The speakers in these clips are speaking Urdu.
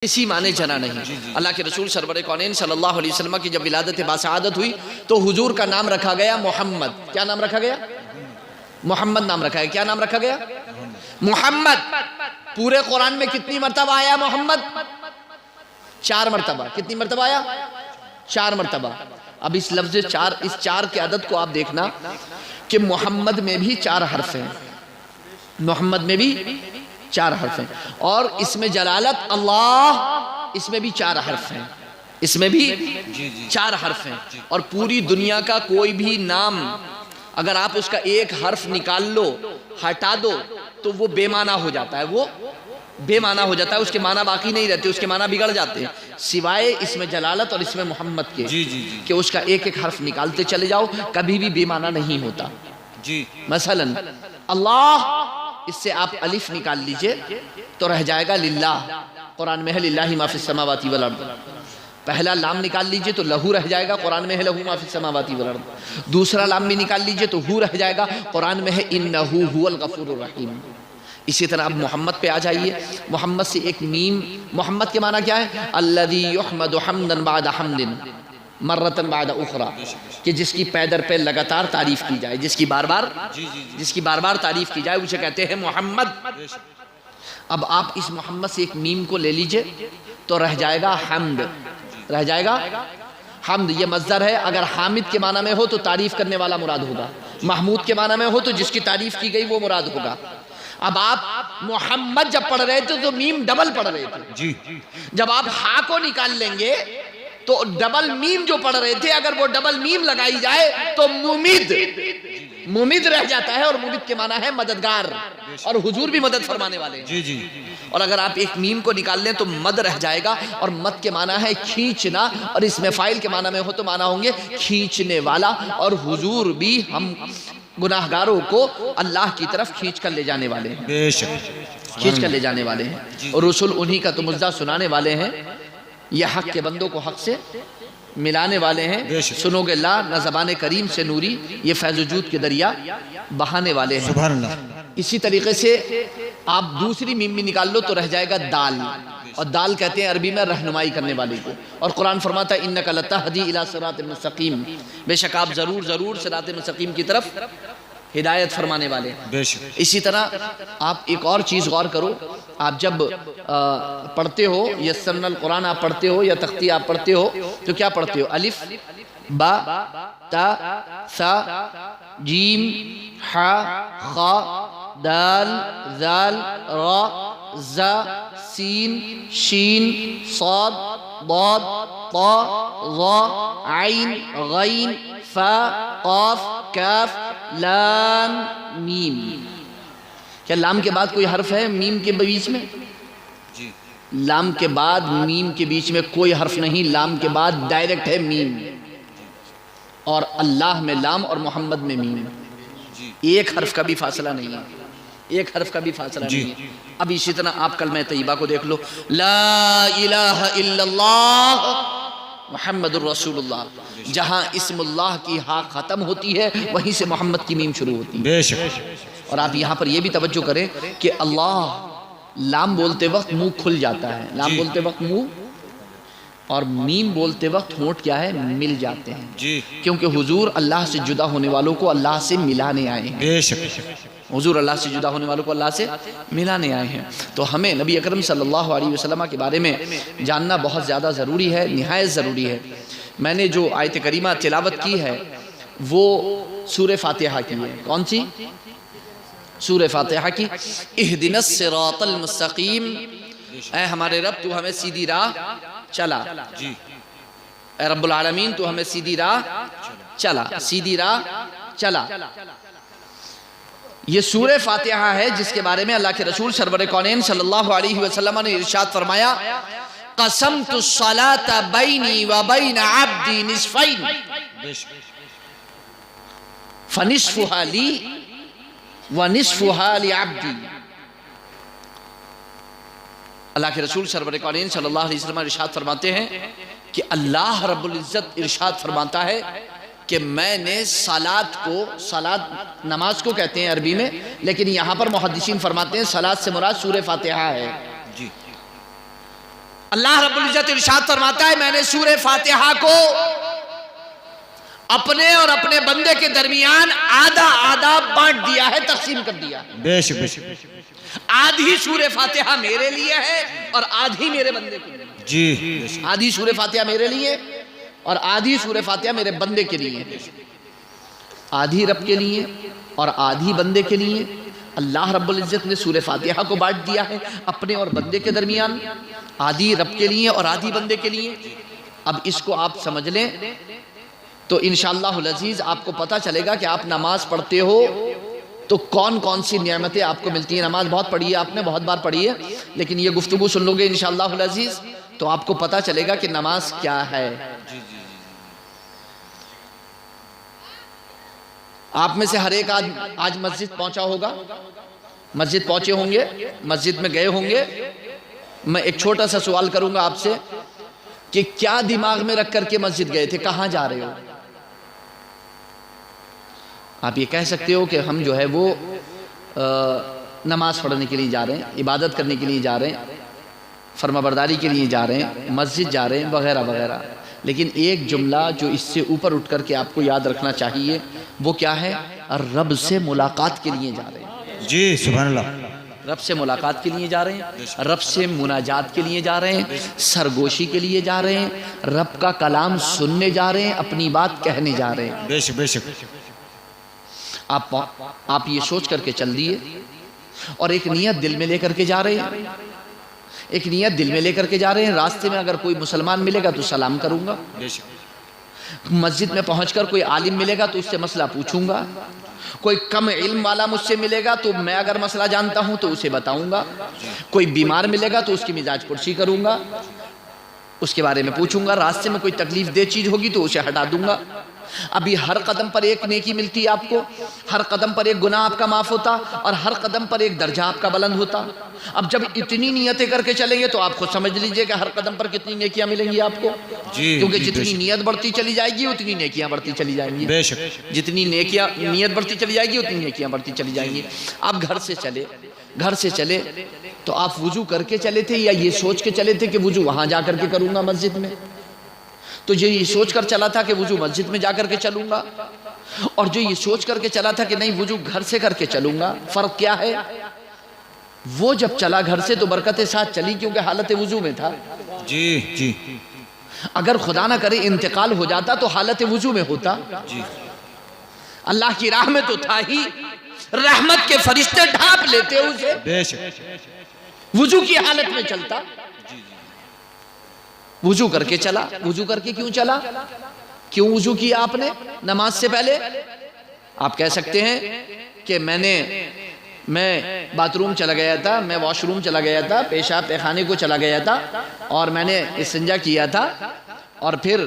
اسی معنی جنا نہیں۔ اللہ کے رسول سرور کونین صلی اللہ علیہ وسلم کی جب ولادت باسعادت ہوئی تو حضور کا نام رکھا گیا محمد۔ کیا نام رکھا گیا؟ محمد نام رکھا گیا۔ کیا نام رکھا گیا؟ محمد۔ پورے قرآن میں کتنی مرتبہ آیا محمد؟ 4 مرتبہ۔ کتنی مرتبہ آیا؟ 4 مرتبہ۔ اب اس لفظ 4، اس 4 کے عدد کو آپ دیکھنا کہ محمد میں بھی 4 حرف ہیں، محمد میں بھی 4 حرف ہیں، اور اس میں جلالت اللہ، اس میں بھی 4 حرف ہیں، اس میں بھی 4 حرف ہیں۔ اور پوری دنیا کا کوئی بھی نام اگر آپ اس کا ایک حرف نکال لو، ہٹا دو، تو وہ بے معنی ہو جاتا ہے، وہ بے معنی ہو جاتا ہے، اس کے معنی باقی نہیں رہتے، اس کے معنی بگڑ جاتے ہیں، سوائے اس میں جلالت اور اس میں محمد کے کہ اس کا ایک ایک حرف نکالتے چلے جاؤ، کبھی بھی بے معنی نہیں ہوتا۔ مثلا اللہ، اس سے آپ الف نکال لیجئے تو رہ جائے گا للہ، قرآن میں ہے للہ ما فی السماوات والارض۔ پہلا لام نکال لیجئے تو لہو رہ جائے گا، قرآن میں ہے لہو ما فی السماوات والارض۔ دوسرا لام بھی نکال لیجئے تو ہو رہ جائے گا، قرآن میں ہے انہ هو الغفور الرحیم۔ اسی طرح اب محمد پہ آ جائیے، محمد سے ایک میم، محمد کے معنی کیا ہے؟ الذی یحمد حمدا بعد حمد مرتن بعد اخرى، کہ جس کی پے در پہ لگاتار تعریف کی جائے، جس کی بار بار تعریف کی جائے، اسے کہتے ہیں محمد۔ اب آپ اس محمد سے ایک میم کو لے لیجئے تو رہ جائے گا حمد، رہ جائے گا حمد۔ یہ مصدر ہے، اگر حامد کے معنی میں ہو تو تعریف کرنے والا مراد ہوگا، محمود کے معنی میں ہو تو جس کی تعریف کی گئی وہ مراد ہوگا۔ اب آپ محمد جب پڑھ رہے تھے تو میم ڈبل پڑھ رہے تھے، جب آپ ہا کو نکال لیں گے تو ڈبل میم جو پڑھ رہے تھے، اگر وہ ڈبل میم لگائی جائے تو ممد رہ جاتا ہے، اور ممد کے معنی ہے مددگار، اور حضور بھی مدد فرمانے والے ہیں۔ اور اگر آپ ایک میم کو نکال لیں تو مد رہ جائے گا، اور مد کے معنی ہے کھینچنا، اور اس میں فاعل کے معنی میں ہو تو معنی ہوں گے کھینچنے والا، اور حضور بھی ہم گناہگاروں کو اللہ کی طرف کھینچ کر لے جانے والے ہیں، بے شک کھینچ کر لے جانے والے ہیں، اور رسول انہی کا تو مزدہ سنانے والے ہیں، یہ حق کے بندوں کو حق سے ملانے والے ہیں۔ سنو گے لا نہ زبان کریم سے نوری، یہ فیض وجود کے دریا بہانے والے ہیں۔ سبحان اللہ۔ اسی طریقے سے آپ دوسری میم بھی نکال لو تو رہ جائے گا دال، اور دال کہتے ہیں عربی میں رہنمائی کرنے والے کو، اور قرآن فرماتا ہے انک لتہدی الی صراط مستقیم، بے شک آپ ضرور صراط مستقیم کی طرف ہدایت فرمانے والے ہیں۔ اسی طرح آپ ایک اور چیز غور کرو، آپ جب پڑھتے ہو یسرنا القرآن آپ پڑھتے ہو یا تختی آپ پڑھتے ہو تو کیا پڑھتے ہو؟ الف با تا سا جیم حا خا دال ذال را زا سین شین صاد ضاد طا ظا عین غین فا قاف کاف لام میم۔ کیا لام کے بعد کوئی حرف ہے میم کے بیچ میں؟ لام کے بعد میم کے بیچ میں کوئی حرف نہیں، لام کے بعد ڈائریکٹ ہے میم، اور اللہ میں لام اور محمد میں میم، ایک حرف کا بھی فاصلہ نہیں ہے، ایک حرف کا بھی فاصلہ نہیں ہے۔ اب اسی طرح آپ کلمہ طیبہ کو دیکھ لو، لا الہ الا اللہ محمد الرسول اللہ، جہاں اسم اللہ کی ہا ختم ہوتی ہے وہیں سے محمد کی میم شروع ہوتی ہے، بے شک۔ اور آپ یہاں پر یہ بھی توجہ کریں کہ اللہ لام بولتے وقت منہ کھل جاتا ہے، لام بولتے وقت منہ، اور میم بولتے وقت ہونٹ کیا ہے؟ مل جاتے ہیں، کیونکہ حضور اللہ سے جدا ہونے والوں کو اللہ سے ملانے آئے ہیں، بے شک۔ حضور اللہ سے جدا ہونے والوں کو اللہ سے ملانے آئے ہیں، تو ہمیں نبی اکرم صلی اللہ علیہ وسلم کے بارے میں جاننا بہت زیادہ ضروری ہے، نہایت ضروری ہے۔ میں نے جو آیت کریمہ تلاوت کی ہے وہ سورہ فاتحہ کی ہے، کون سی؟ سورہ فاتحہ کی۔ اہدنا الصراط المستقیم، اے ہمارے رب تو ہمیں سیدھی راہ چلا، اے رب العالمین تو ہمیں سیدھی راہ چلا، سیدھی راہ چلا۔ یہ سورہ فاتحہ ہے جس کے بارے میں اللہ کے رسول سرور کونین صلی اللہ علیہ وسلم نے ارشاد فرمایا، قسمت الصلاة بینی و بین عبدی نصفین فنصفها لی ونصفها لعبدی۔ اللہ کے رسول سرور کونین صلی اللہ علیہ وسلم ارشاد فرماتے ہیں کہ اللہ رب العزت ارشاد فرماتا ہے کہ میں نے صلاۃ کو، صلاۃ نماز کو کہتے ہیں عربی میں، لیکن یہاں پر محدثین فرماتے ہیں صلاۃ سے مراد سورہ فاتحہ ہے، اللہ رب العزت ارشاد فرماتا ہے میں نے سورہ فاتحہ کو اپنے اور اپنے بندے کے درمیان آدھا آدھا بانٹ دیا ہے، تقسیم کر دیا ہے۔ بے شک بے شک۔ آدھی سورہ فاتحہ میرے لیے ہے اور آدھی میرے بندے کے لیے۔ جی، آدھی سورہ فاتحہ میرے لیے اور آدھی سورہ فاتحہ میرے بندے کے لیے، آدھی رب کے لیے اور آدھی بندے کے لیے۔ اللہ رب العزت نے سورہ فاتحہ کو بانٹ دیا ہے اپنے اور بندے کے درمیان، آدھی رب کے لیے اور آدھی بندے کے لیے۔ اب اس کو آپ سمجھ لیں تو انشاءاللہ العزیز آپ کو پتہ چلے گا کہ آپ نماز پڑھتے ہو تو کون کون سی نعمتیں آپ کو ملتی ہیں۔ نماز بہت پڑھی ہے آپ نے، بہت بار پڑھی ہے، لیکن یہ گفتگو سن لو گے انشاءاللہ العزیز تو آپ کو پتہ چلے گا کہ نماز کیا ہے۔ آپ میں سے ہر ایک آج مسجد پہنچا ہوگا، مسجد پہنچے ہوں گے، مسجد میں گئے ہوں گے۔ میں ایک چھوٹا سا سوال کروں گا آپ سے کہ کیا دماغ میں رکھ کر کے مسجد گئے تھے، کہاں جا رہے ہو؟ آپ یہ کہہ سکتے ہو کہ ہم جو ہے وہ نماز پڑھنے کے لیے جا رہے ہیں، عبادت کرنے کے لیے جا رہے ہیں، فرما برداری کے لیے جا رہے ہیں، مسجد جا رہے ہیں وغیرہ وغیرہ۔ لیکن ایک جملہ جو اس سے اوپر اٹھ کر کے آپ کو یاد رکھنا چاہیے وہ کیا ہے؟ رب سے ملاقات کے لیے جا رہے ہیں۔ جی سبحان اللہ۔ رب سے ملاقات کے لیے جا رہے ہیں، رب سے مناجات کے لیے جا رہے ہیں، سرگوشی کے لیے جا رہے ہیں، رب کا کلام سننے جا رہے ہیں، اپنی بات کہنے جا رہے ہیں۔ بے شک بے شک۔ آپ یہ سوچ کر کے چل دیے اور ایک نیت دل میں لے کر کے جا رہے ہیں، ایک نیت دل میں لے کر کے جا رہے ہیں۔ راستے میں اگر کوئی مسلمان ملے گا تو سلام کروں گا، مسجد میں پہنچ کر کوئی عالم ملے گا تو اس سے مسئلہ پوچھوں گا، کوئی کم علم والا مجھ سے ملے گا تو میں اگر مسئلہ جانتا ہوں تو اسے بتاؤں گا، کوئی بیمار ملے گا تو اس کی مزاج پرسی کروں گا، اس کے بارے میں پوچھوں گا، راستے میں کوئی تکلیف دہ چیز ہوگی تو اسے ہٹا دوں گا۔ ابھی ہر قدم پر ایک نیکی ملتی ہے آپ کو، ہر قدم پر ایک گناہ آپ کا معاف ہوتا اور ہر قدم پر ایک درجہ آپ کا بلند ہوتا۔ اب جب اتنی نیتیں کر کے چلیں گے تو آپ خود سمجھ لیجئے کہ ہر قدم پر کتنی نیکیاں ملیں گی آپ کو، کیونکہ جتنی نیت بڑھتی چلی جائے گی اتنی نیکیاں بڑھتی چلی جائیں گی، بے شک۔ جتنی نیت بڑھتی چلی جائے گی اتنی نیکیاں بڑھتی چلی جائیں گی۔ آپ گھر سے چلے تو آپ وضو کر کے چلے تھے یا یہ سوچ کے چلے تھے کہ وضو وہاں جا کر کے کروں گا مسجد میں؟ تو جو یہ سوچ کر چلا تھا کہ وضو مسجد میں جا کر کے چلوں گا، اور جو یہ سوچ کر کے چلا تھا کہ نہیں وضو گھر سے کر کے چلوں گا، فرق کیا ہے؟ وہ جب چلا گھر سے تو برکت ساتھ چلی کیونکہ حالت وضو میں تھا۔ جی جی۔ اگر خدا نہ کرے انتقال ہو جاتا تو حالت وضو میں ہوتا، اللہ کی راہ میں تو تھا ہی، رحمت کے فرشتے ڈھانپ لیتے اسے، بے شک۔ وضو کی حالت میں چلتا۔ وضو کر کے چلا، وضو کر کے کیوں چلا؟ کیوں وضو کیا آپ نے نماز سے پہلے؟ آپ کہہ سکتے ہیں کہ میں باتھ روم چلا گیا تھا، میں واش روم چلا گیا تھا، پیشاب پیخانے کو چلا گیا تھا اور میں نے استنجا کیا تھا اور پھر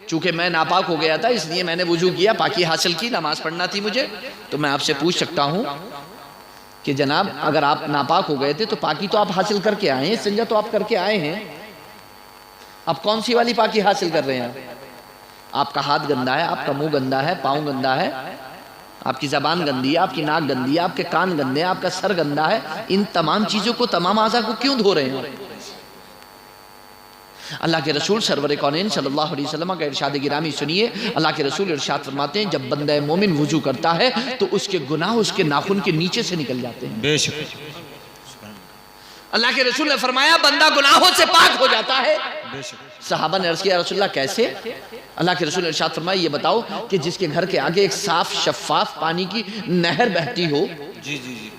چونکہ میں ناپاک ہو گیا تھا اس لیے میں نے وضو کیا، پاکی حاصل کی، نماز پڑھنا تھی مجھے۔ تو میں آپ سے پوچھ سکتا ہوں کہ جناب اگر آپ ناپاک ہو گئے تھے تو پاکی تو آپ حاصل کر کے آئے ہیں، استنجا تو آپ کر کے آئے ہیں، اب کون سی والی پاکی حاصل کر رہے ہیں؟ آپ کا ہاتھ گندا ہے، آپ کا منہ گندا ہے، پاؤں گندا ہے، آپ کی زبان گندی ہے، آپ کی ناک گندی ہے، آپ کے کان گندے ہیں، آپ کا سر گندا ہے۔ ان تمام چیزوں کو، تمام اعضاء کو کیوں دھو رہے ہیں؟ اللہ کے رسول سرور کونین صلی اللہ علیہ وسلم کا ارشاد گرامی سنیے۔ اللہ کے رسول ارشاد فرماتے ہیں جب بندہ مومن وضو کرتا ہے تو اس کے گناہ اس کے ناخن کے نیچے سے نکل جاتے ہیں۔ بے شک۔ اللہ کے رسول نے فرمایا بندہ گناہوں سے پاک ہو جاتا ہے۔ بے شک۔ صحابہ نے عرض کیا رسول اللہ کیسے؟ اللہ کے رسول نے ارشاد فرمایا یہ بتاؤ کہ جس کے گھر کے آگے ایک صاف شفاف پانی کی نہر بہتی ہو جی جی جی،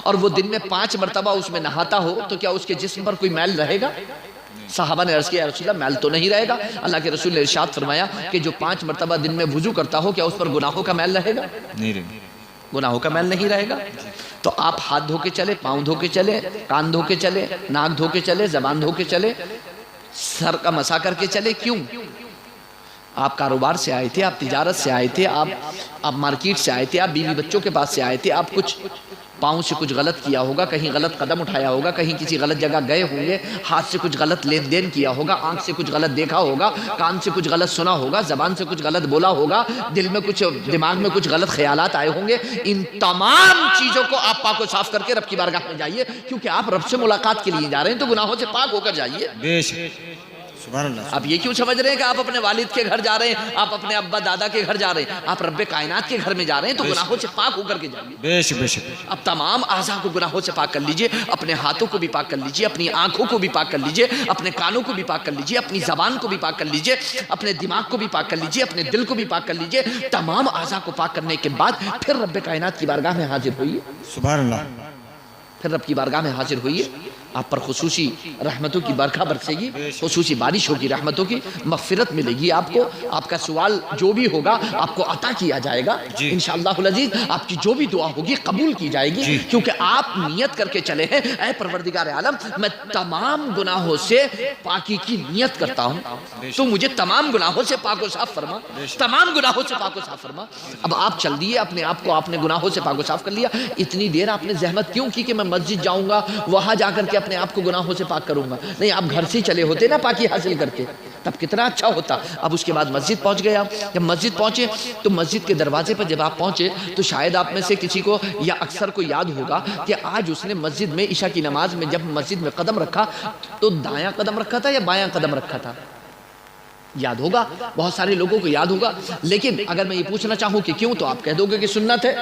اور وہ دن میں 5 مرتبہ اس میں نہاتا ہو تو کیا اس کے جسم پر کوئی میل رہے گا؟ صحابہ نے عرض کیا رسول اللہ میل تو نہیں رہے گا۔ اللہ کے رسول نے ارشاد فرمایا کہ جو 5 مرتبہ دن میں وضو کرتا ہو کیا اس پر گناہوں کا میل رہے گا؟ نہیں رہے گا، گناہوں کا میل نہیں رہے گا۔ تو آپ ہاتھ دھو کے چلے، پاؤں دھو کے چلے، کان دھو کے چلے، ناک دھو کے چلے، زبان دھو کے چلے، سر کا مسا کر کے چلے، کیوں؟ آپ کاروبار سے آئے تھے، آپ تجارت سے آئے تھے، آپ مارکیٹ سے آئے تھے، آپ بیوی بچوں کے پاس سے آئے تھے، آپ کچھ پاؤں سے کچھ غلط کیا ہوگا، کہیں غلط قدم اٹھایا ہوگا، کہیں کسی غلط جگہ گئے ہوں گے، ہاتھ سے کچھ غلط لین دین کیا ہوگا، آنکھ سے کچھ غلط دیکھا ہوگا، کان سے کچھ غلط سنا ہوگا، زبان سے کچھ غلط بولا ہوگا، دل میں کچھ، دماغ میں کچھ غلط خیالات آئے ہوں گے. ان تمام چیزوں کو آپ پاک و صاف کر کے رب کی بارگاہ میں جائیے، کیونکہ آپ رب سے ملاقات کے لیے جا رہے ہیں تو گناہوں سے پاک ہو کر جائیے. بے شک سبحان اللہ. آپ یہ کیوں سمجھ رہے ہیں کہ آپ اپنے والد کے گھر جا رہے ہیں، آپ اپنے ابا دادا کے گھر جا رہے ہیں، آپ رب کائنات کے گھر میں جا رہے ہیں تو گناہوں سے پاک ہو کر کے جائیے. بے شک بے شک. اب تمام اعضاء کو گناہوں سے پاک کر لیجئے، اپنے ہاتھوں کو بھی پاک کر لیجئے، اپنی آنکھوں کو بھی پاک کر لیجئے، اپنے کانوں کو بھی پاک کر لیجئے، اپنی زبان کو بھی پاک کر لیجئے، اپنے دماغ کو بھی پاک کر لیجئے، اپنے دل کو بھی پاک کر لیجئے. تمام اعضاء کو پاک کرنے کے بعد پھر رب کائنات کی بارگاہ میں حاضر ہوئیے. سبحان اللہ. پھر رب کی بارگاہ میں حاضر ہوئیے. آپ پر خصوصی رحمتوں کی برکھا برسے گی، خصوصی بارش ہوگی، رحمتوں کی مغفرت ملے گی آپ کو. آپ کا سوال جو بھی ہوگا آپ کو عطا کیا جائے گا انشاءاللہ العزیز. آپ کی جو بھی دعا ہوگی قبول کی جائے گی، کیونکہ آپ نیت کر کے چلے ہیں اے پروردگار عالم میں تمام گناہوں سے پاکی کی نیت کرتا ہوں، تو مجھے تمام گناہوں سے پاک و صاف فرما، تمام گناہوں سے پاک و صاف فرما. اب آپ چل دیے اپنے آپ کو، آپ نے گناہوں سے پاک و صاف کر لیا. اتنی دیر آپ نے زحمت کیوں کی کہ میں مسجد جاؤں گا، وہاں جا کر کے اپنے آپ کو گناہوں سے پاک کروں گا؟ نہیں، آپ گھر سے چلے ہوتے نا پاکی حاصل کرتے، تب کتنا اچھا ہوتا. اب اس کے بعد مسجد پہنچ گئے آپ. جب مسجد پہنچے تو مسجد کے دروازے پر جب آپ پہنچے تو شاید آپ میں سے کسی کو یا اکثر کو یاد ہوگا کہ آج اس نے مسجد میں عشاء کی نماز میں جب مسجد میں قدم رکھا تو دایاں قدم رکھا تھا یا بایاں قدم رکھا تھا؟ یاد ہوگا، بہت سارے لوگوں کو یاد ہوگا. لیکن اگر میں یہ پوچھنا چاہوں کہ کیوں، تو آپ کہہ دو گے کہ سنت ہے،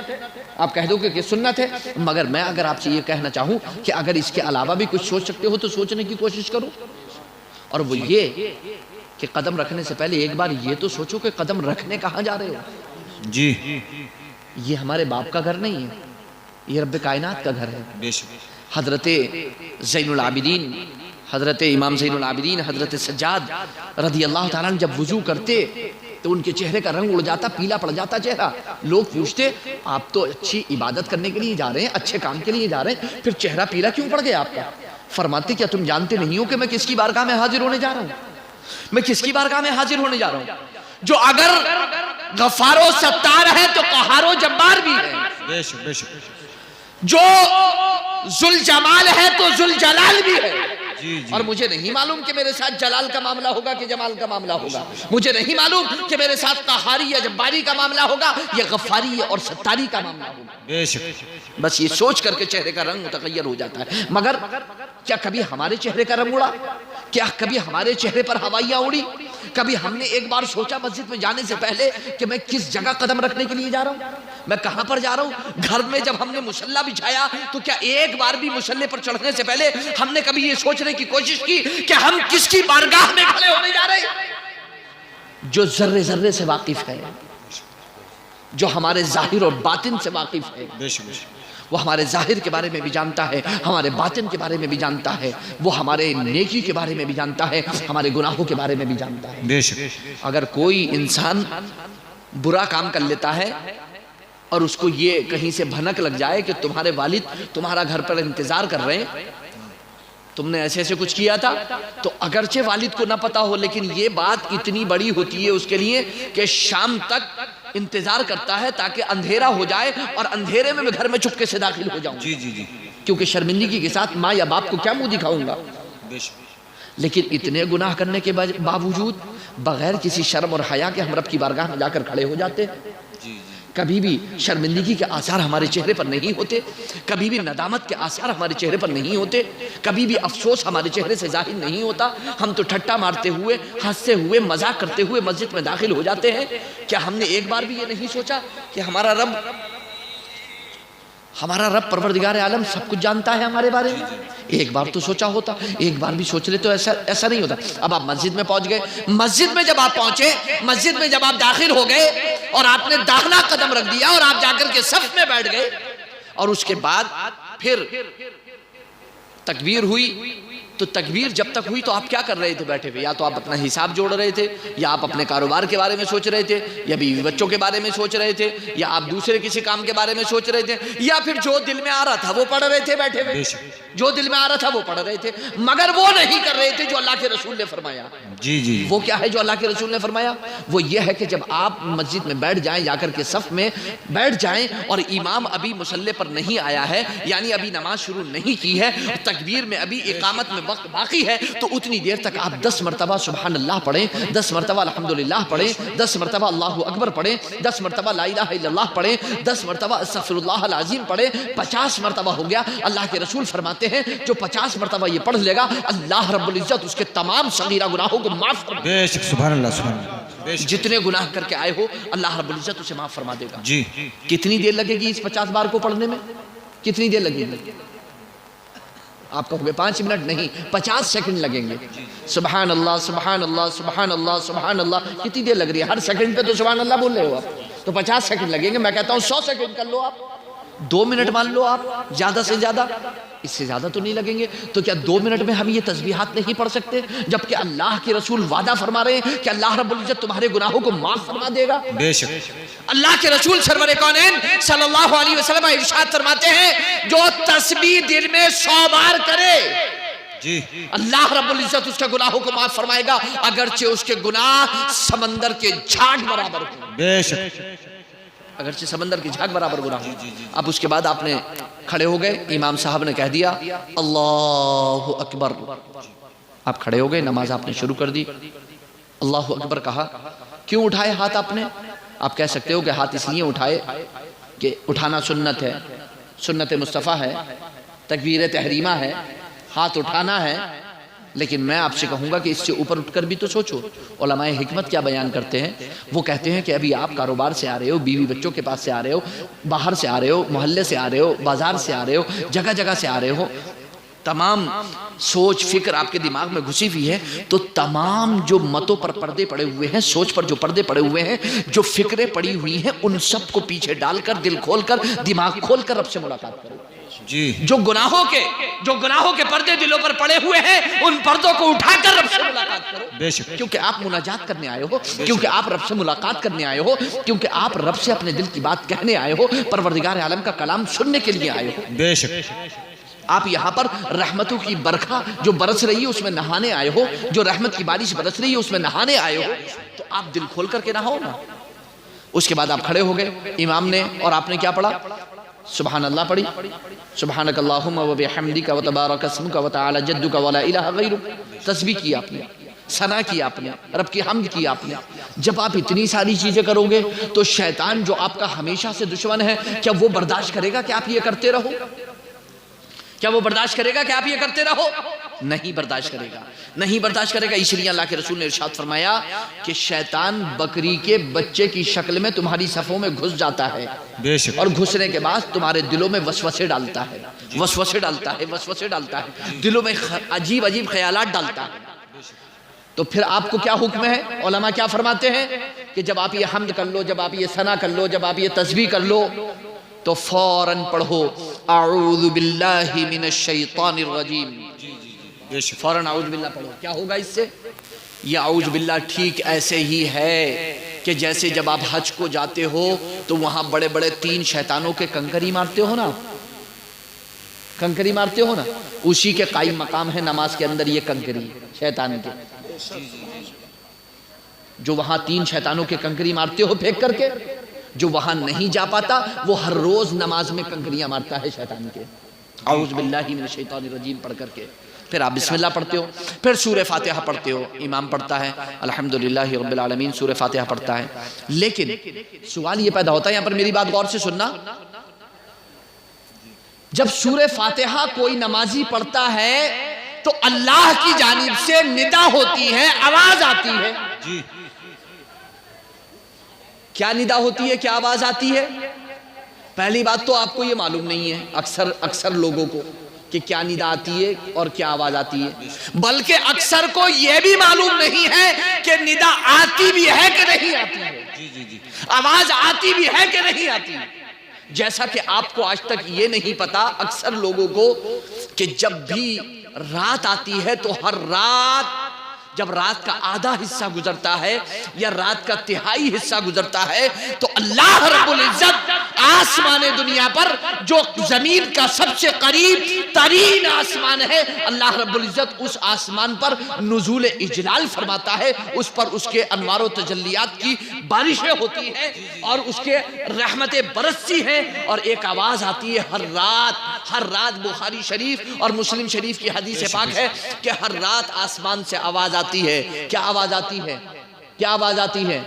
آپ کہہ دو گے کہ سنت ہے. مگر میں اگر آپ سے یہ کہنا چاہوں کہ اگر اس کے علاوہ بھی کچھ سوچ سکتے ہو تو سوچنے کی کوشش کرو. اور وہ یہ کہ قدم رکھنے سے پہلے ایک بار یہ تو سوچو کہ قدم رکھنے کہاں جا رہے ہو. جی. یہ ہمارے باپ کا گھر نہیں ہے، یہ رب کائنات کا گھر ہے. بے شک. حضرت زین العابدین، حضرت امام زین العابدین، حضرت سجاد رضی اللہ تعالیٰ عنہ جب وضو کرتے تو ان کے چہرے کا رنگ اڑ جاتا، پیلا پڑ جاتا چہرہ. لوگ پوچھتے آپ تو اچھی عبادت کرنے کے لیے جا رہے ہیں، اچھے کام کے لیے جا رہے ہیں، پھر چہرہ پیلا کیوں پڑ گیا آپ کا؟ فرماتے کیا تم جانتے نہیں ہو کہ میں کس کی بارگاہ میں حاضر ہونے جا رہا ہوں؟ میں کس کی بارگاہ میں حاضر ہونے جا رہا ہوں؟ جو اگر غفار و ستار ہے تو قہار و جبار بھی ہے. بے شک بے شک. جو ذوالجمال ہے تو ذوالجلال بھی ہے. جی جی. اور مجھے نہیں معلوم کہ میرے ساتھ جلال کا معاملہ ہوگا کہ جمال کا معاملہ ہوگا. مجھے نہیں معلوم کہ میرے ساتھ قہاری یا جباری کا معاملہ ہوگا یا غفاری اور ستاری کا معاملہ ہوگا. بے شک. بس یہ سوچ کر کے چہرے کا رنگ متغیر ہو جاتا ہے. مگر کیا کبھی ہمارے چہرے کا رنگ اڑا؟ کیا کبھی ہمارے چہرے پر ہوائیاں اڑی؟ کبھی ہم نے ایک بار سوچا مسجد میں جانے سے پہلے کہ میں کس جگہ قدم رکھنے کے لیے جا رہا ہوں، میں کہاں پر جا رہا ہوں؟ گھر میں جب ہم نے مصلی بچھایا تو کیا ایک بار بھی مصلی پر چڑھنے سے پہلے ہم نے کبھی یہ سوچنے کی کوشش کی کہ ہم کس کی بارگاہ میں کھڑے ہونے جا رہے ہیں؟ جو ذرے ذرے سے واقف ہے، جو ہمارے ظاہر اور باطن سے واقف ہے، بے شک بے شک. وہ ہمارے ظاہر کے بارے میں بھی جانتا ہے، ہمارے باطن کے بارے میں بھی جانتا ہے، وہ ہمارے نیکی کے بارے میں بھی جانتا ہے، ہمارے گناہوں کے بارے میں بھی جانتا ہے. بے شک. اگر کوئی انسان برا کام کر لیتا ہے اور اس کو یہ کہیں سے بھنک لگ جائے کہ تمہارے والد تمہارا گھر پر انتظار کر رہے ہیں، تم نے ایسے ایسے کچھ کیا تھا، تو اگرچہ والد کو نہ پتا ہو لیکن یہ بات اتنی بڑی ہوتی ہے اس کے لیے کہ شام تک انتظار کرتا ہے تاکہ اندھیرا ہو جائے اور اندھیرے میں گھر میں چپکے سے داخل ہو جاؤں. جی جی جی. کیونکہ شرمندگی کے ساتھ ماں یا باپ کو کیا منہ دکھاؤں گا. بے شک. لیکن اتنے گناہ کرنے کے باوجود بغیر کسی شرم اور حیا کے ہم رب کی بارگاہ میں جا کر کھڑے ہو جاتے. جی جی. کبھی بھی شرمندگی کے آثار ہمارے چہرے پر نہیں ہوتے، کبھی بھی ندامت کے آثار ہمارے چہرے پر نہیں ہوتے، کبھی بھی افسوس ہمارے چہرے سے ظاہر نہیں ہوتا. ہم تو ٹھٹا مارتے ہوئے، ہنستے ہوئے، مذاق کرتے ہوئے مسجد میں داخل ہو جاتے ہیں. کیا ہم نے ایک بار بھی یہ نہیں سوچا کہ ہمارا رب پروردگار عالم سب کچھ جانتا ہے ہمارے بارے میں؟ ایک بار تو سوچا ہوتا، ایک بار بھی سوچ لے تو ایسا نہیں ہوتا. اب آپ مسجد میں پہنچ گئے، مسجد میں جب آپ پہنچے، مسجد میں جب آپ داخل ہو گئے اور آپ نے داہنا قدم رکھ دیا اور آپ جا کر کے صف میں بیٹھ گئے اور اس کے بعد پھر تکبیر ہوئی تو تکبیر جب تک ہوئی تو آپ کیا کر رہے تھے بیٹھے ہوئے؟ یا تو آپ اپنا حساب جوڑ رہے تھے، یا آپ اپنے کاروبار کے بارے میں سوچ رہے تھے، یا بیوی بچوں کے بارے میں سوچ رہے تھے، یا آپ دوسرے کسی کام کے بارے میں سوچ رہے تھے، یا پھر جو دل میں آ رہا تھا وہ پڑھ رہے تھے بیٹھے ہوئے، جو دل میں آ رہا تھا وہ پڑھ رہے تھے، مگر وہ نہیں کر رہے تھے جو اللہ کے رسول نے فرمایا۔ جی جی وہ کیا ہے جو اللہ کے رسول نے فرمایا؟ وہ یہ ہے کہ جب آپ مسجد میں بیٹھ جائیں، جا کر کے صف میں بیٹھ جائیں اور امام ابھی مصلی پر نہیں آیا ہے، یعنی ابھی نماز شروع نہیں کی ہے، تکبیر میں ابھی اقامت میں وقت باقی ہے، تو اتنی دیر تک آپ 10 مرتبہ سبحان اللہ پڑھیں، 10 مرتبہ الحمدللہ پڑھیں، 10 مرتبہ اللہ اکبر پڑھیں، 10 مرتبہ لا الہ الا اللہ پڑھیں، 10 مرتبہ استغفر اللہ العظیم پڑھیں، 50 مرتبہ ہو گیا۔ اللہ کے رسول فرماتے ہیں جو 50 مرتبہ یہ پڑھ لے گا، اللہ رب العزت اس کے تمام صغیرہ گناہوں کو معاف کر دے گا۔ بے شک، سبحان اللہ سبحان اللہ، بے شک جتنے گناہ کر کے آئے ہو اللہ رب العزت اسے معاف فرما دے گا۔ جی کتنی دیر لگے گی اس 50 بار کو پڑھنے میں؟ کتنی دیر لگے گی؟ آپ کہو گے 5 منٹ نہیں، 50 سیکنڈ لگیں گے۔ سبحان اللہ سبحان اللہ سبحان اللہ سبحان اللہ، کتنی دیر لگ رہی ہے؟ ہر سیکنڈ پہ تو سبحان اللہ بول رہے ہو آپ، تو 50 سیکنڈ لگیں گے۔ میں کہتا ہوں 100 سیکنڈ کر لو آپ، 2 منٹ مان لو آپ، زیادہ سے زیادہ، اس سے زیادہ تو نہیں لگیں گے۔ تو کیا 2 منٹ میں ہم یہ تسبیحات نہیں پڑھ سکتے؟ جبکہ اللہ کے رسول وعدہ فرما رہے ہیں کہ اللہ رب العزت تمہارے گناہوں کو معاف فرما دے گا۔ بے شک، اللہ کے رسول سرور کونین صلی اللہ علیہ وسلم ارشاد فرماتے ہیں جو تسبیح دن میں 100 بار کرے، جی اللہ رب العزت اس کے گناہوں کو معاف فرمائے گا، اگرچہ اس کے گناہ سمندر کے جھاگ برابر ہوں۔ بے شک، اگرچہ سمندر کی جھاگ برابر گناہ ہوں۔ اب اس کے بعد آپ نے کھڑے ہو گئے، امام صاحب نے کہہ دیا اللہ اکبر، آپ کھڑے ہو گئے، نماز آپ نے شروع کر دی، اللہ اکبر کہا۔ کیوں اٹھائے ہاتھ آپ نے؟ آپ کہہ سکتے ہو کہ ہاتھ اس لیے اٹھائے کہ اٹھانا سنت ہے، سنت مصطفیٰ ہے، تکبیر تحریمہ ہے، ہاتھ اٹھانا ہے، لیکن میں آپ سے کہوں گا کہ اس سے اوپر اٹھ کر بھی تو سوچو۔ علماء حکمت کیا بیان کرتے ہیں؟ وہ کہتے ہیں کہ ابھی آپ کاروبار سے آ رہے ہو، بیوی بچوں کے پاس سے آ رہے ہو، باہر سے آ رہے ہو، محلے سے آ رہے ہو، بازار سے آ رہے ہو، جگہ جگہ سے آ رہے ہو، تمام سوچ فکر آپ کے دماغ میں گھسی ہوئی ہے، تو تمام جو متوں پر پردے پڑے ہوئے ہیں، سوچ پر جو پردے پڑے ہوئے ہیں، جو فکریں پڑی ہوئی ہیں، ان سب کو پیچھے ڈال کر، دل کھول کر، دماغ کھول کر رب سے ملاقات کرو۔ جی جو گناہوں کے پردے دلوں پر پڑے ہوئے ہیں، ان پردوں کو اٹھا کر رب سے ملاقات کرو۔ بے شک، کیونکہ آپ مناجات کرنے آئے ہو، کیونکہ آپ رب سے ملاقات کرنے آئے ہو، کیونکہ آپ رب سے اپنے دل کی بات کہنے آئے ہو، پروردگار عالم کا کلام سننے کے لیے آئے ہو۔ بے شک، آپ یہاں پر رحمتوں کی برکھا جو برس رہی ہے اس میں نہانے آئے ہو، جو رحمت کی بارش برس رہی ہے اس میں نہانے آئے ہو، تو آپ دل کھول کر کے نہاؤ نا۔ اس کے بعد آپ کھڑے ہو گئے، امام نے اور آپ نے کیا پڑھا؟ سبحان اللہ پڑھی، سبحانک اللہم و بحمدک و تبارک اسمک و تعالی جدک و لا الہ غیرک، تسبیح کی آپ نے، ثنا کی آپ نے، رب کی حمد کی آپ نے۔ جب آپ اتنی ساری چیزیں کرو گے تو شیطان جو آپ کا ہمیشہ سے دشمن ہے، کیا وہ برداشت کرے گا کہ آپ یہ کرتے رہو؟ کیا وہ برداشت کرے گا کہ آپ یہ کرتے رہو؟ نہیں برداشت کرے گا، نہیں برداشت کرے گا۔ اس لیے اللہ کے رسول نے ارشاد فرمایا کہ شیطان بکری کے بچے کی شکل میں تمہاری صفوں میں گھس جاتا ہے، بے شک، اور گھسنے کے بعد تمہارے دلوں میں وسوسے ڈالتا ہے، وسوسے ڈالتا ہے، وسوسے ڈالتا ہے، دلوں میں عجیب عجیب خیالات ڈالتا ہے۔ تو پھر آپ کو کیا حکم ہے؟ علماء کیا فرماتے ہیں کہ جب آپ یہ حمد کر لو، جب آپ یہ ثنا کر لو، جب آپ یہ تسبیح کر لو، تو فوراً پڑھو اعوذ باللہ من الشیطان الرجیم، بے شک، فوراً اعوذ باللہ پڑھو۔ کیا ہوگا اس سے؟ یہ اعوذ باللہ ٹھیک ایسے ہی ہے کہ جیسے جب آپ حج کو جاتے ہو تو وہاں بڑے بڑے 3 شیطانوں کے کنکری مارتے ہو نا، کنکری مارتے ہو نا، اسی کے قائم مقام ہے نماز کے اندر یہ کنکری شیطان کے، جو وہاں 3 شیطانوں کے کنکری مارتے ہو پھینک کر کے، جو وہاں نہیں جا پاتا وہ ہر روز نماز میں کنکریاں مارتا ہے شیطان کے، اعوذ باللہ من الشیطان الرجیم پڑھ کر کے۔ پھر آپ بسم اللہ پڑھتے ہو، پھر سورہ فاتحہ پڑھتے ہو، امام پڑھتا ہے الحمدللہ رب العالمین، سورہ فاتحہ پڑھتا ہے۔ لیکن سوال یہ پیدا ہوتا ہے، یہاں پر میری بات غور سے سننا، جب سورہ فاتحہ کوئی نمازی پڑھتا ہے تو اللہ کی جانب سے ندا ہوتی ہے، آواز آتی ہے، جی کیا ندا ہوتی ہے، کیا آواز آتی ہے؟ پہلی بات تو آپ کو یہ معلوم نہیں ہے اکثر لوگوں کو کہ کیا ندا آتی ہے اور کیا آواز آتی ہے، بلکہ اکثر کو یہ بھی معلوم نہیں ہے کہ ندا آتی بھی ہے کہ نہیں آتی ہے، جی جی جی، آواز آتی بھی ہے کہ نہیں آتی۔ جیسا کہ آپ کو آج تک یہ نہیں پتا اکثر لوگوں کو کہ جب بھی رات آتی ہے تو ہر رات جب رات کا آدھا حصہ گزرتا ہے یا رات کا تہائی حصہ گزرتا ہے تو اللہ رب العزت آسمان دنیا پر جو زمین کا سب سے قریب ترین آسمان ہے، اللہ رب العزت اس آسمان پر نزول اجلال فرماتا ہے، اس پر اس کے انوار و تجلیات کی بارشیں ہوتی ہیں اور اس کے رحمتیں برستی ہیں، اور ایک آواز آتی ہے ہر رات بخاری شریف اور مسلم شریف کی حدیث پاک ہے کہ ہر رات آسمان سے آواز آتی ہے۔ کیا آواز آتی ہے؟ کیا آواز آتی ہے؟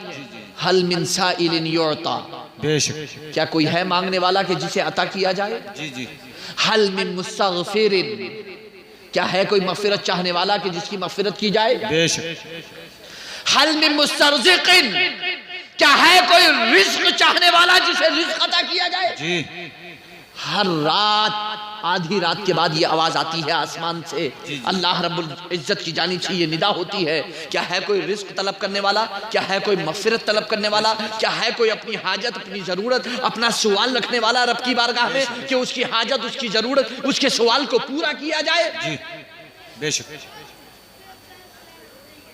حل من سائل یعطا، بے شک، کیا کوئی ہے مانگنے والا کہ جسے عطا کیا جائے؟ جی جی، حل من مستغفر، کیا ہے کوئی مغفرت چاہنے والا کہ جس کی مغفرت کی جائے؟ بے شک، حل من مسترزق، کیا ہے کوئی رزق چاہنے والا جسے رزق عطا کیا جائے؟ جی، ہر رات آدھی رات کے بعد یہ آواز آتی ہے آسمان سے، اللہ رب العزت کی جانب سے یہ ندا ہوتی ہے، کیا ہے کوئی رزق طلب کرنے والا؟ کیا ہے کوئی مغفرت طلب کرنے والا؟ کیا ہے کوئی اپنی حاجت، اپنی ضرورت، اپنا سوال رکھنے والا رب کی بارگاہ میں کہ اس کی حاجت، اس کی ضرورت، اس کے سوال کو پورا کیا جائے؟ جی، بے شک،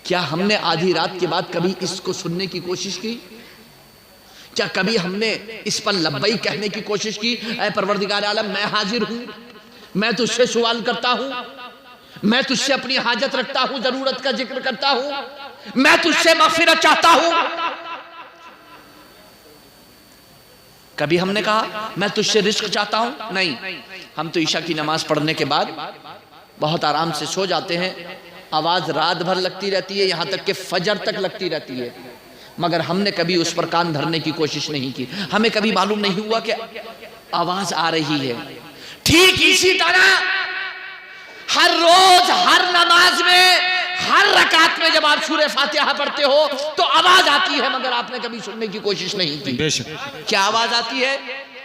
کیا ہم نے آدھی رات کے بعد کبھی اس کو سننے کی کوشش کی؟ کیا کبھی ہم نے اس پر لبیک کہنے کی کوشش کی؟ اے پروردگار عالم، میں حاضر ہوں، میں تجھ سے سوال کرتا ہوں، میں تجھ سے اپنی حاجت رکھتا ہوں، ضرورت کا ذکر کرتا ہوں، میں تجھ سے مغفرت چاہتا ہوں۔ کبھی ہم نے کہا میں تجھ سے رزق چاہتا ہوں؟ نہیں، ہم تو عشاء کی نماز پڑھنے کے بعد بہت آرام سے سو جاتے ہیں، آواز رات بھر لگتی رہتی ہے، یہاں تک کہ فجر تک لگتی رہتی ہے، مگر ہم نے کبھی اس پر کان دھرنے کی کوشش نہیں کی، ہمیں کبھی معلوم نہیں ہوا کہ آواز آ رہی ہے۔ ٹھیک اسی طرح ہر روز، ہر نماز میں، ہر رکعت میں جب آپ سورہ فاتحہ پڑھتے ہو تو آواز آتی ہے، مگر آپ نے کبھی سننے کی کوشش نہیں کی۔ بے شک، کیا آواز آتی ہے؟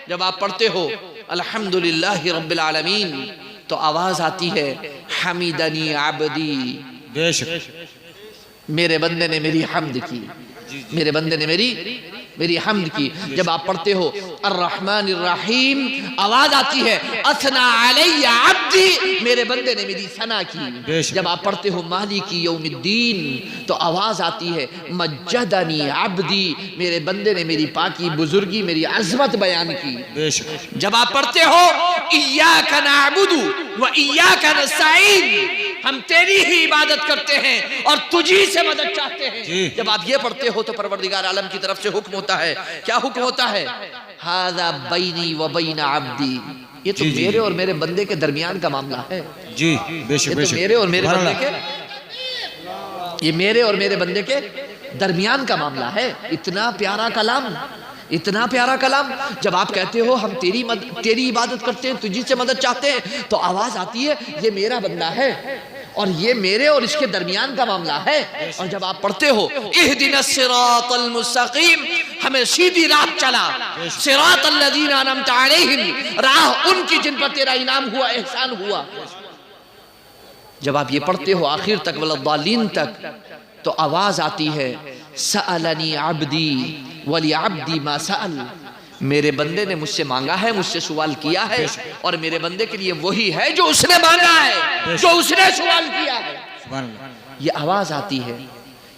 جب آپ پڑھتے ہو الحمدللہ رب العالمین تو آواز آتی ہے حمیدنی عبدی، بے شک، میرے بندے نے میری حمد کی، میرے بندے نے میری حمد کی۔ جب آپ پڑھتے ہو الرحمن الرحیم آواز آتی ہے اثنا علی عبدی، میرے بندے نے میری ثنا کی۔ جب آپ پڑھتے ہو مالک یوم الدین تو آواز آتی ہے مجدنی عبدی، میرے بندے نے میری پاکی، بزرگی، میری عظمت بیان کی۔ بے شک، جب آپ پڑھتے ہو ایاک نعبد و ایاک نستعین، ہم تیری ہی عبادت کرتے ہیں اور تجھی سے مدد چاہتے ہیں، جب آپ یہ پڑھتے ہو تو پروردگار عالم کی طرف سے حکم ہوتا ہے۔ کیا حکم ہوتا ہے؟ ھذا بینی و بین عبدی، یہ تو میرے اور میرے بندے کے درمیان کا معاملہ ہے۔ جی، بے شک، یہ بے تو شک، میرے اور میرے بندے کے، یہ میرے اور میرے بندے کے درمیان کا معاملہ ہے۔ اتنا پیارا کلام، اتنا پیارا کلام۔ جب آپ کہتے ہو ہم تیری عبادت کرتے ہیں، تجھی سے مدد چاہتے ہیں، تو آواز آتی ہے یہ میرا بندہ ہے اور یہ میرے اور اس کے درمیان کا معاملہ ہے۔ اور جب آپ پڑھتے ہو اہدنا الصراط المستقیم، ہمیں سیدھی راہ چلا، صراط الذین انعمت علیہم، راہ ان کی جن پر تیرا انعام ہوا، احسان ہوا۔ جب آپ یہ پڑھتے ہو آخر تک والضالین تک تو آواز آتی ہے سألنی عبدی ولعبدی ما سأل، میرے بندے نے مجھ سے مانگا ہے، مجھ سے سوال کیا ہے، اور میرے بندے کے لیے وہی ہے جو اس نے مانگا ہے، جو اس نے سوال کیا ہے۔ سبحان اللہ، یہ آواز آتی ہے۔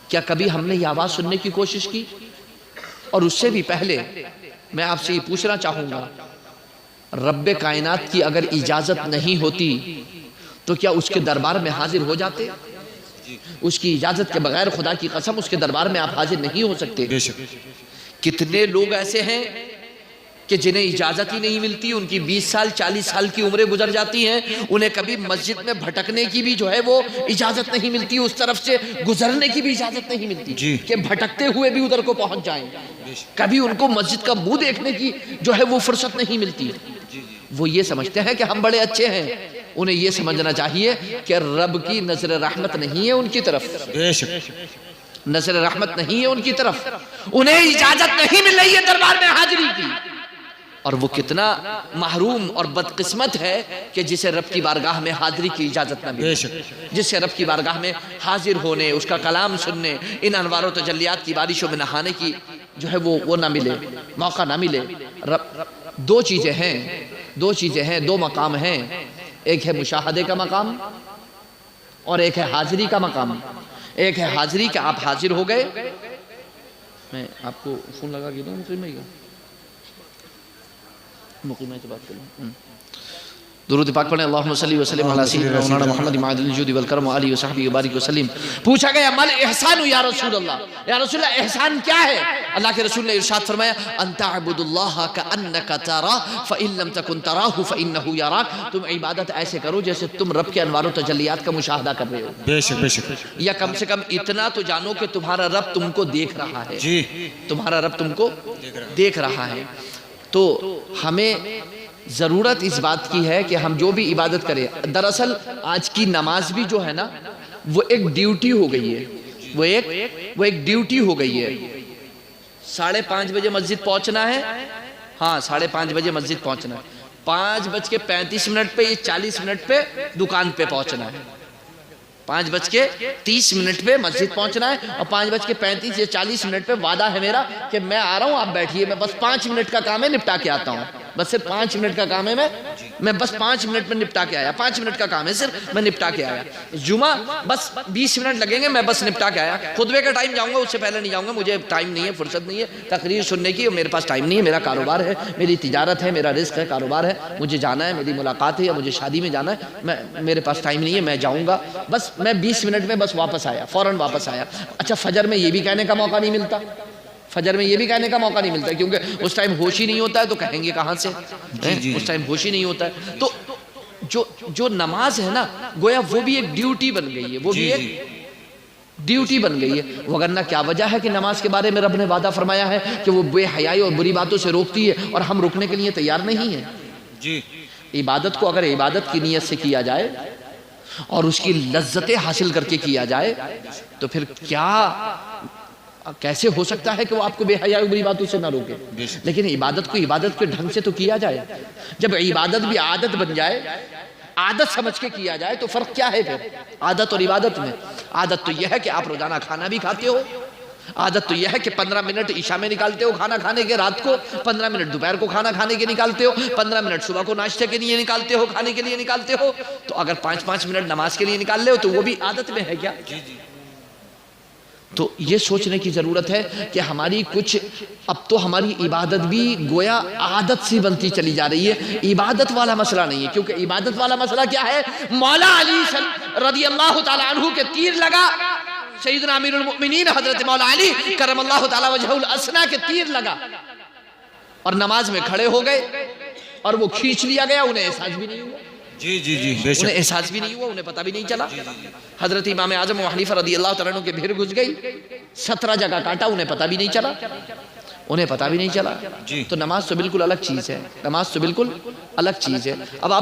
کیا کبھی ہم نے یہ آواز سننے کی کوشش کی؟ اور اس سے بھی پہلے میں آپ سے یہ پوچھنا چاہوں گا، رب کائنات کی اگر اجازت نہیں ہوتی تو کیا اس کے دربار میں حاضر ہو جاتے؟ اس کی اجازت کے بغیر خدا کی قسم اس کے دربار میں آپ حاضر نہیں ہو سکتے۔ بے شک، کتنے لوگ ایسے ہیں کہ جنہیں اجازت ہی نہیں ملتی، ان کی 20 سال 40 سال کی عمریں گزر جاتی ہیں، انہیں کبھی مسجد میں بھٹکنے کی بھی جو ہے وہ اجازت نہیں ملتی، اس طرف سے گزرنے کی بھی اجازت نہیں ملتی کہ بھٹکتے ہوئے بھی ادھر کو پہنچ جائیں، کبھی ان کو مسجد کا منہ دیکھنے کی جو ہے وہ فرصت نہیں ملتی۔ وہ یہ سمجھتے ہیں کہ ہم بڑے اچھے ہیں، انہیں یہ سمجھنا چاہیے کہ رب کی نظر رحمت نہیں ہے ان کی طرف، بے شک، نظر رحمت نہیں ہے ان کی طرف، انہیں اجازت نہیں مل رہی ہے دربار میں حاضری کی۔ اور وہ کتنا محروم اور بدقسمت ہے کہ جسے رب کی بارگاہ میں حاضری کی اجازت نہ ملے، جسے رب کی بارگاہ میں حاضر ہونے، اس کا کلام سننے، ان انوار و تجلیات کی بارشوں میں نہانے کی جو ہے وہ نہ ملے، موقع نہ ملے۔ دو چیزیں ہیں، دو مقام ہیں، ایک ہے مشاہدے کا مقام اور ایک ہے حاضری کا مقام. ایک ہے حاضری کہ آپ حاضر ہو گئے. میں آپ کو فون لگا کے دوں مقیم بھائی کا, مقیم بھائی سے بات کر لوں. درود پاک پڑھیں. اللہم صلی وسلم علی سیدنا مولانا محمد معدن الجود والکرم وآلہ وصحبہ وبارک وسلم. پوچھا گیا مل احسان یا رسول اللہ, یا رسول اللہ احسان کیا ہے؟ اللہ کے رسول نے ارشاد فرمایا ان تعبد اللہ کأنک تراہ فإن لم تکن تراہ فإنہ یراک. تم عبادت ایسے کرو جیسے تم رب کے انوار و تجلیات کا مشاہدہ کر رہے ہو. بے شک بے شک. یا کم سے کم اتنا تو جانو کہ تمہارا رب تم کو دیکھ رہا ہے. جی تمہارا رب تم کو دیکھ رہا ہے. تو ہمیں ضرورت اس بات کی ہے کہ ہم جو بھی عبادت کریں, دراصل آج کی نماز بھی جو ہے نا وہ ایک ڈیوٹی ہو گئی ہے. وہ ایک ڈیوٹی ہو گئی ہے. 5:30 بجے مسجد پہنچنا ہے. ہاں 5:30 بجے مسجد پہنچنا ہے. 5:35 پہ 40 منٹ پہ دکان پہ پہنچنا ہے. 5:30 پہ مسجد پہنچنا ہے اور 5:35 یا 40 منٹ پہ وعدہ ہے میرا کہ میں آ رہا ہوں, آپ بیٹھیے, میں بس 5 منٹ کا کام ہے نپٹا کے آتا ہوں. بس صرف 5 منٹ کا کام ہے, میں بس 5 منٹ میں نپٹا کے آیا. 5 منٹ کا کام ہے صرف, میں نپٹا کے آیا. جمعہ بس 20 منٹ لگیں گے, میں بس نپٹا کے آیا. خطبے کا ٹائم جاؤں گا, اس سے پہلے نہیں جاؤں گا, مجھے ٹائم نہیں ہے, فرصت نہیں ہے تقریر سننے کی, اور میرے پاس ٹائم نہیں ہے. میرا کاروبار ہے, میری تجارت ہے, میرا رزق ہے, کاروبار ہے, مجھے جانا ہے, میری ملاقات ہے یا مجھے شادی میں جانا ہے, میرے پاس ٹائم نہیں ہے, میں جاؤں گا. بس میں 20 منٹ میں بس واپس آیا, فوراً واپس آیا. اچھا فجر میں یہ بھی کہنے کا موقع نہیں ملتا, فجر میں یہ بھی کہنے کا موقع نہیں ملتا, کیونکہ اس ٹائم ہوش ہی نہیں ہوتا ہے, تو کہیں گے کہاں سے, اس ٹائم ہوش ہی نہیں ہوتا ہے. تو جو نماز ہے نا گویا وہ بھی ایک ڈیوٹی بن گئی ہے, وہ بھی ایک ڈیوٹی بن گئی ہے. وگرنہ کیا وجہ ہے کہ نماز کے بارے میں رب نے وعدہ فرمایا ہے کہ وہ بے حیائی اور بری باتوں سے روکتی ہے, اور ہم رکنے کے لیے تیار نہیں ہیں. جی عبادت کو اگر عبادت کی نیت سے کیا جائے اور اس کی لذتیں حاصل کر کے کیا جائے تو پھر کیسے ہو سکتا ہے کہ وہ آپ کو بے حیائی بری باتوں سے نہ روکے. لیکن عبادت کو عبادت کے ڈھنگ سے تو کیا جائے. جب عبادت بھی عادت بن جائے, عادت سمجھ کے کیا جائے, تو فرق کیا ہے پھر عادت اور عبادت میں؟ عادت تو یہ ہے کہ آپ روزانہ کھانا بھی کھاتے ہو, عادت تو یہ ہے کہ 15 منٹ عشاء میں نکالتے ہو کھانا کھانے کے, رات کو 15 منٹ دوپہر کو کھانا کھانے کے نکالتے ہو, 15 منٹ صبح کو ناشتے کے لیے نکالتے ہو, کھانے کے لیے نکالتے ہو. تو اگر 5-5 منٹ نماز کے لیے نکال لے ہو تو وہ بھی عادت میں ہے کیا؟ تو یہ سوچنے کی ضرورت ہے کہ ہماری اب تو ہماری عبادت بھی گویا عادت سی بنتی چلی جا رہی ہے. عبادت والا مسئلہ نہیں ہے, کیونکہ عبادت والا مسئلہ کیا ہے؟ مولا علی رضی اللہ تعالیٰ عنہ کے تیر لگا, سیدنا امیر المؤمنین حضرت مولا علی کرم اللہ تعالیٰ وجہہ الاسنا کے تیر لگا, اور نماز میں کھڑے ہو گئے اور وہ کھینچ لیا گیا, انہیں احساس بھی نہیں ہوا. جی جی جی بے شک. انہیں احساس بھی نہیں ہوا, انہیں پتہ بھی نہیں چلا. حضرت امام اعظم ابو حنیفہ رضی اللہ تعالیٰ عنہ کے بھیر گھس گئی, 17 جگہ کاٹا, انہیں پتہ بھی نہیں چلا, انہیں پتہ بھی نہیں چلا. تو نماز تو بالکل الگ چیز ہے, نماز تو بالکل الگ چیز ہے. اب آپ